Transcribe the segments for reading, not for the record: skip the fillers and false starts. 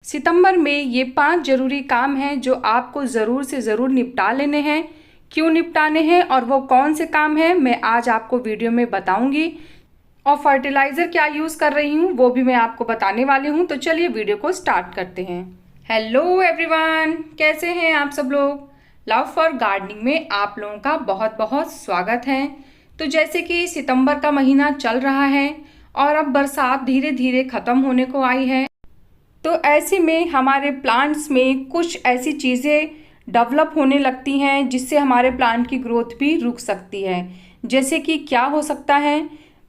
सितंबर में ये 5 ज़रूरी काम हैं जो आपको ज़रूर से ज़रूर निपटा लेने हैं। क्यों निपटाने हैं और वो कौन से काम हैं मैं आज आपको वीडियो में बताऊंगी। और फर्टिलाइज़र क्या यूज़ कर रही हूँ वो भी मैं आपको बताने वाली हूँ। तो चलिए वीडियो को स्टार्ट करते हैं। हेलो एवरीवन, कैसे हैं आप सब लोग। लव फॉर गार्डनिंग में आप लोगों का बहुत बहुत स्वागत है। तो जैसे कि सितंबर का महीना चल रहा है और अब बरसात धीरे धीरे ख़त्म होने को आई है, तो ऐसे में हमारे प्लांट्स में कुछ ऐसी चीज़ें डेवलप होने लगती हैं जिससे हमारे प्लांट की ग्रोथ भी रुक सकती है। जैसे कि क्या हो सकता है,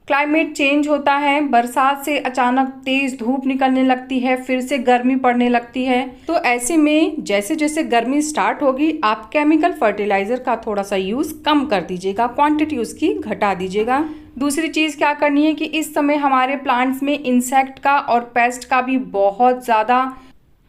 क्लाइमेट चेंज होता है, बरसात से अचानक तेज़ धूप निकलने लगती है, फिर से गर्मी पड़ने लगती है। तो ऐसे में जैसे जैसे गर्मी स्टार्ट होगी आप केमिकल फर्टिलाइज़र का थोड़ा सा यूज़ कम कर दीजिएगा, क्वांटिटी उसकी घटा दीजिएगा। दूसरी चीज़ क्या करनी है कि इस समय हमारे प्लांट्स में इंसेक्ट का और पेस्ट का भी बहुत ज़्यादा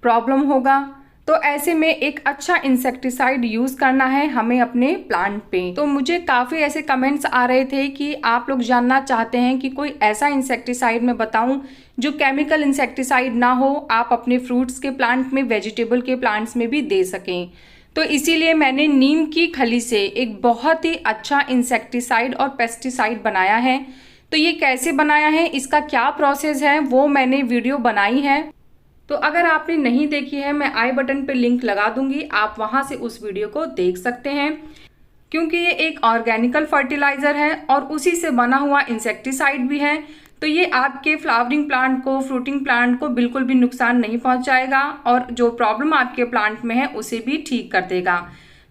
प्रॉब्लम होगा। तो ऐसे में एक अच्छा इंसेक्टिसाइड यूज़ करना है हमें अपने प्लांट पे। तो मुझे काफ़ी ऐसे कमेंट्स आ रहे थे कि आप लोग जानना चाहते हैं कि कोई ऐसा इंसेक्टिसाइड मैं बताऊं जो केमिकल इंसेक्टिसाइड ना हो, आप अपने फ्रूट्स के प्लांट में, वेजिटेबल के प्लांट्स में भी दे सकें। तो इसीलिए मैंने नीम की खली से एक बहुत ही अच्छा इंसेक्टिसाइड और पेस्टिसाइड बनाया है। तो ये कैसे बनाया है, इसका क्या प्रोसेस है, वो मैंने वीडियो बनाई है। तो अगर आपने नहीं देखी है मैं आई बटन पे लिंक लगा दूंगी, आप वहां से उस वीडियो को देख सकते हैं। क्योंकि ये एक ऑर्गेनिकल फर्टिलाइज़र है और उसी से बना हुआ इंसेक्टिसाइड भी है, तो ये आपके फ्लावरिंग प्लांट को, फ्रूटिंग प्लांट को बिल्कुल भी नुकसान नहीं पहुंचाएगा और जो प्रॉब्लम आपके प्लांट में है उसे भी ठीक कर देगा।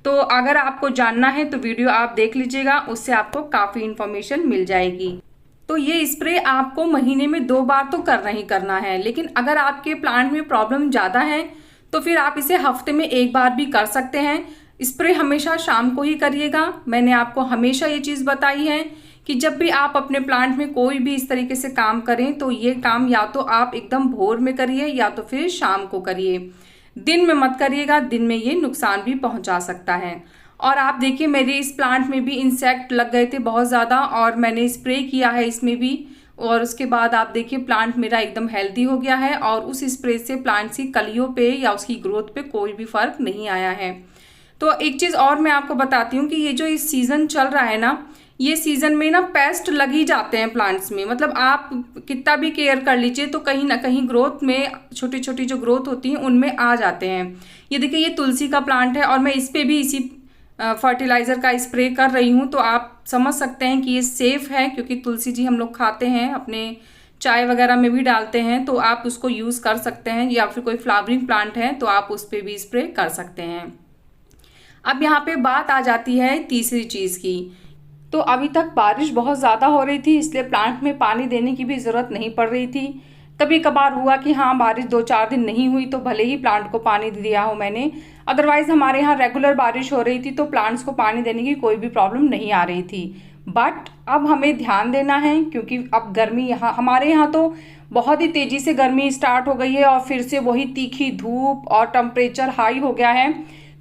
तो अगर आपको जानना है तो वीडियो आप देख लीजिएगा, उससे आपको काफ़ी इन्फॉर्मेशन मिल जाएगी। तो ये स्प्रे आपको महीने में 2 बार तो करना ही करना है, लेकिन अगर आपके प्लांट में प्रॉब्लम ज़्यादा है तो फिर आप इसे हफ्ते में 1 बार भी कर सकते हैं। स्प्रे हमेशा शाम को ही करिएगा। मैंने आपको हमेशा ये चीज़ बताई है कि जब भी आप अपने प्लांट में कोई भी इस तरीके से काम करें तो ये काम या तो आप एकदम भोर में करिए या तो फिर शाम को करिए। दिन में मत करिएगा, दिन में ये नुकसान भी पहुंचा सकता है। और आप देखिए मेरे इस प्लांट में भी इंसेक्ट लग गए थे बहुत ज़्यादा और मैंने स्प्रे किया है इसमें भी, और उसके बाद आप देखिए प्लांट मेरा एकदम हेल्दी हो गया है और उस स्प्रे से प्लांट्स की कलियों पे या उसकी ग्रोथ पे कोई भी फ़र्क नहीं आया है। तो एक चीज़ और मैं आपको बताती हूँ कि ये जो इस सीज़न चल रहा है ना, ये सीज़न में ना पेस्ट लग ही जाते हैं प्लांट्स में। मतलब आप कितना भी केयर कर लीजिए तो कहीं ना कहीं ग्रोथ में छोटी छोटी जो ग्रोथ होती हैं उनमें आ जाते हैं। ये देखिए ये तुलसी का प्लांट है और मैं इस पर भी इसी फर्टिलाइज़र का स्प्रे कर रही हूँ। तो आप समझ सकते हैं कि ये सेफ़ है, क्योंकि तुलसी जी हम लोग खाते हैं, अपने चाय वगैरह में भी डालते हैं, तो आप उसको यूज़ कर सकते हैं। या फिर कोई फ्लावरिंग प्लांट है तो आप उस पर भी स्प्रे कर सकते हैं। अब यहाँ पे बात आ जाती है तीसरी चीज़ की। तो अभी तक बारिश बहुत ज़्यादा हो रही थी, इसलिए प्लांट में पानी देने की भी ज़रूरत नहीं पड़ रही थी। कभी कभार हुआ कि हाँ बारिश 2-4 दिन नहीं हुई तो भले ही प्लांट को पानी दिया हो मैंने, अदरवाइज़ हमारे यहाँ रेगुलर बारिश हो रही थी तो प्लांट्स को पानी देने की कोई भी प्रॉब्लम नहीं आ रही थी। बट अब हमें ध्यान देना है क्योंकि अब गर्मी यहाँ हमारे यहाँ तो बहुत ही तेज़ी से गर्मी स्टार्ट हो गई है और फिर से वही तीखी धूप और टेम्परेचर हाई हो गया है।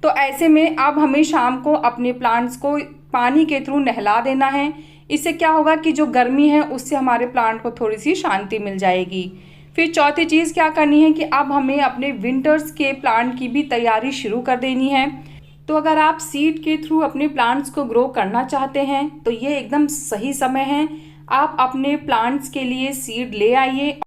तो ऐसे में अब हमें शाम को अपने प्लांट्स को पानी के थ्रू नहला देना है। इससे क्या होगा कि जो गर्मी है उससे हमारे प्लांट को थोड़ी सी शांति मिल जाएगी। फिर चौथी चीज़ क्या करनी है कि अब हमें अपने विंटर्स के प्लांट की भी तैयारी शुरू कर देनी है। तो अगर आप सीड के थ्रू अपने प्लांट्स को ग्रो करना चाहते हैं तो ये एकदम सही समय है। आप अपने प्लांट्स के लिए सीड ले आइए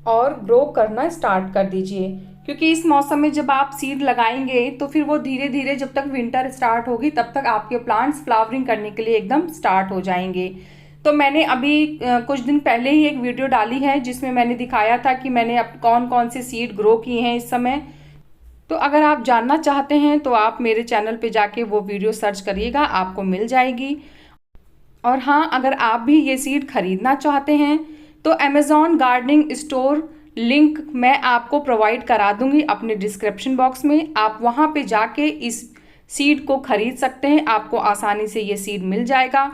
और ग्रो करना स्टार्ट कर दीजिए, क्योंकि इस मौसम में जब आप सीड लगाएंगे तो फिर वो धीरे धीरे जब तक विंटर स्टार्ट होगी तब तक आपके प्लांट्स फ्लावरिंग करने के लिए एकदम स्टार्ट हो जाएंगे। तो मैंने अभी कुछ दिन पहले ही एक वीडियो डाली है जिसमें मैंने दिखाया था कि मैंने अब कौन कौन से सीड ग्रो किए हैं इस समय। तो अगर आप जानना चाहते हैं तो आप मेरे चैनल पे जाके वो वीडियो सर्च करिएगा, आपको मिल जाएगी। और हाँ, अगर आप भी ये सीड खरीदना चाहते हैं तो अमेज़ॉन गार्डनिंग स्टोर लिंक मैं आपको प्रोवाइड करा दूंगी अपने डिस्क्रिप्शन बॉक्स में। आप वहाँ पे जाके इस सीड को खरीद सकते हैं, आपको आसानी से ये सीड मिल जाएगा।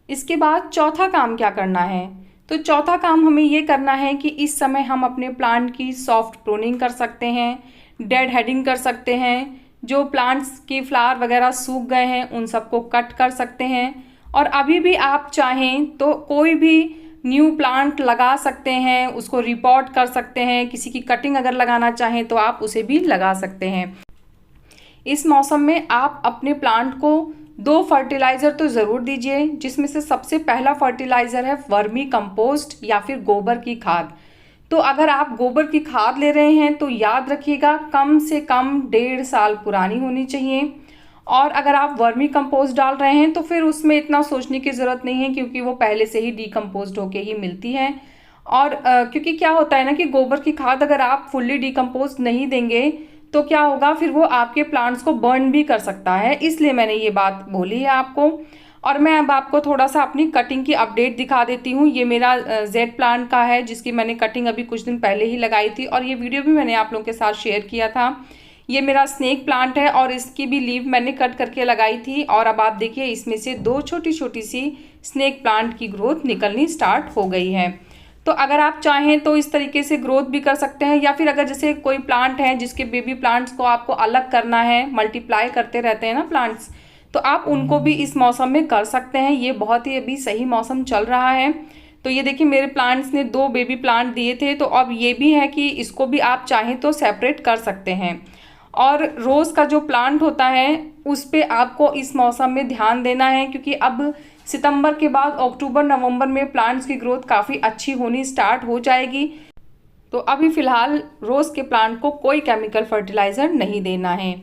इसके बाद चौथा काम क्या करना है, तो चौथा काम हमें ये करना है कि इस समय हम अपने प्लांट की सॉफ्ट प्रूनिंग कर सकते हैं, डेड हेडिंग कर सकते हैं, जो प्लांट्स के फ्लावर वगैरह सूख गए हैं उन सबको कट कर सकते हैं। और अभी भी आप चाहें तो कोई भी न्यू प्लांट लगा सकते हैं, उसको रिपोर्ट कर सकते हैं। किसी की कटिंग अगर लगाना चाहें तो आप उसे भी लगा सकते हैं। इस मौसम में आप अपने प्लांट को 2 फर्टिलाइज़र तो ज़रूर दीजिए, जिसमें से सबसे पहला फर्टिलाइज़र है वर्मी कंपोस्ट या फिर गोबर की खाद। तो अगर आप गोबर की खाद ले रहे हैं तो याद रखिएगा कम से कम 1.5 साल पुरानी होनी चाहिए। और अगर आप वर्मी कंपोस्ट डाल रहे हैं तो फिर उसमें इतना सोचने की ज़रूरत नहीं है, क्योंकि वो पहले से ही डिकम्पोज्ड होके ही मिलती है। और क्योंकि क्या होता है ना कि गोबर की खाद अगर आप फुल्ली डिकम्पोज्ड नहीं देंगे तो क्या होगा, फिर वो आपके प्लांट्स को बर्न भी कर सकता है। इसलिए मैंने ये बात बोली है आपको। और मैं अब आपको थोड़ा सा अपनी कटिंग की अपडेट दिखा देती हूँ। ये मेरा जेड प्लांट का है, जिसकी मैंने कटिंग अभी कुछ दिन पहले ही लगाई थी, और ये वीडियो भी मैंने आप लोगों के साथ शेयर किया था। ये मेरा स्नेक प्लांट है और इसकी भी लीव मैंने कट करके लगाई थी, और अब आप देखिए इसमें से 2 छोटी छोटी सी स्नेक प्लांट की ग्रोथ निकलनी स्टार्ट हो गई है। तो अगर आप चाहें तो इस तरीके से ग्रोथ भी कर सकते हैं, या फिर अगर जैसे कोई प्लांट है जिसके बेबी प्लांट्स को आपको अलग करना है, मल्टीप्लाई करते रहते हैं ना प्लांट्स, तो आप उनको भी इस मौसम में कर सकते हैं। ये बहुत ही अभी सही मौसम चल रहा है। तो ये देखिए मेरे प्लांट्स ने 2 बेबी प्लांट दिए थे, तो अब ये भी है कि इसको भी आप चाहें तो सेपरेट कर सकते हैं। और रोज़ का जो प्लांट होता है उस पे आपको इस मौसम में ध्यान देना है, क्योंकि अब सितंबर के बाद अक्टूबर नवंबर में प्लांट्स की ग्रोथ काफ़ी अच्छी होनी स्टार्ट हो जाएगी। तो अभी फ़िलहाल रोज़ के प्लांट को कोई केमिकल फर्टिलाइज़र नहीं देना है।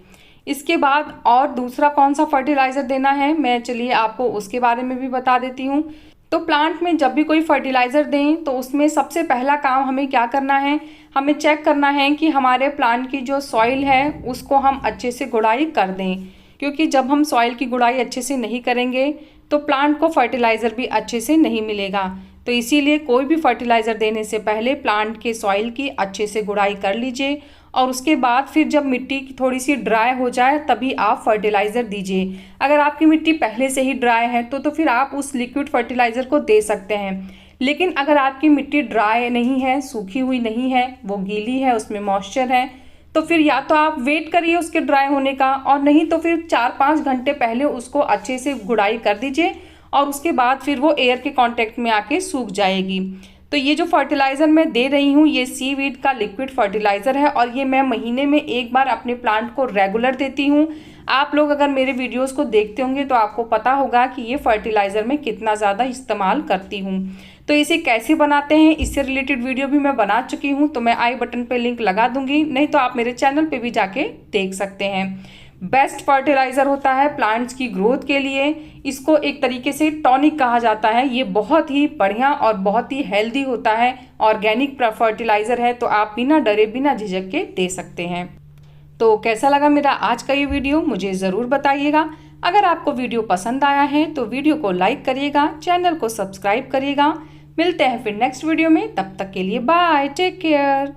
इसके बाद और दूसरा कौन सा फर्टिलाइज़र देना है, मैं चलिए आपको उसके बारे में भी बता देती हूँ। तो प्लांट में जब भी कोई फर्टिलाइज़र दें तो उसमें सबसे पहला काम हमें क्या करना है, हमें चेक करना है कि हमारे प्लांट की जो सॉइल है उसको हम अच्छे से गुड़ाई कर दें, क्योंकि जब हम सॉइल की गुड़ाई अच्छे से नहीं करेंगे तो प्लांट को फर्टिलाइज़र भी अच्छे से नहीं मिलेगा। तो इसीलिए कोई भी फर्टिलाइज़र देने से पहले प्लांट के सॉइल की अच्छे से गुड़ाई कर लीजिए, और उसके बाद फिर जब मिट्टी थोड़ी सी ड्राई हो जाए तभी आप फर्टिलाइज़र दीजिए। अगर आपकी मिट्टी पहले से ही ड्राई है तो फिर आप उस लिक्विड फर्टिलाइज़र को दे सकते हैं। लेकिन अगर आपकी मिट्टी ड्राई नहीं है, सूखी हुई नहीं है, वो गीली है, उसमें मॉइस्चर है, तो फिर या तो आप वेट करिए उसके ड्राई होने का, और नहीं तो फिर 4-5 घंटे पहले उसको अच्छे से गुड़ाई कर दीजिए, और उसके बाद फिर वो एयर के कांटेक्ट में आके सूख जाएगी। तो ये जो फर्टिलाइज़र मैं दे रही हूँ ये सीवीड का लिक्विड फर्टिलाइज़र है, और ये मैं महीने में 1 बार अपने प्लांट को रेगुलर देती हूँ। आप लोग अगर मेरे वीडियोस को देखते होंगे तो आपको पता होगा कि ये फर्टिलाइज़र मैं कितना ज़्यादा इस्तेमाल करती हूँ। तो इसे कैसे बनाते हैं इससे रिलेटेड वीडियो भी मैं बना चुकी हूँ, तो मैं आई बटन पे लिंक लगा दूंगी, नहीं तो आप मेरे चैनल पे भी जाके देख सकते हैं। बेस्ट फर्टिलाइज़र होता है प्लांट्स की ग्रोथ के लिए। इसको एक तरीके से टॉनिक कहा जाता है। ये बहुत ही बढ़िया और बहुत ही हेल्दी होता है, ऑर्गेनिक फर्टिलाइज़र है, तो आप बिना डरे बिना झिझक के दे सकते हैं। तो कैसा लगा मेरा आज का ये वीडियो मुझे ज़रूर बताइएगा। अगर आपको वीडियो पसंद आया है तो वीडियो को लाइक करिएगा, चैनल को सब्सक्राइब करिएगा। मिलते हैं फिर नेक्स्ट वीडियो में, तब तक के लिए बाय, टेक केयर।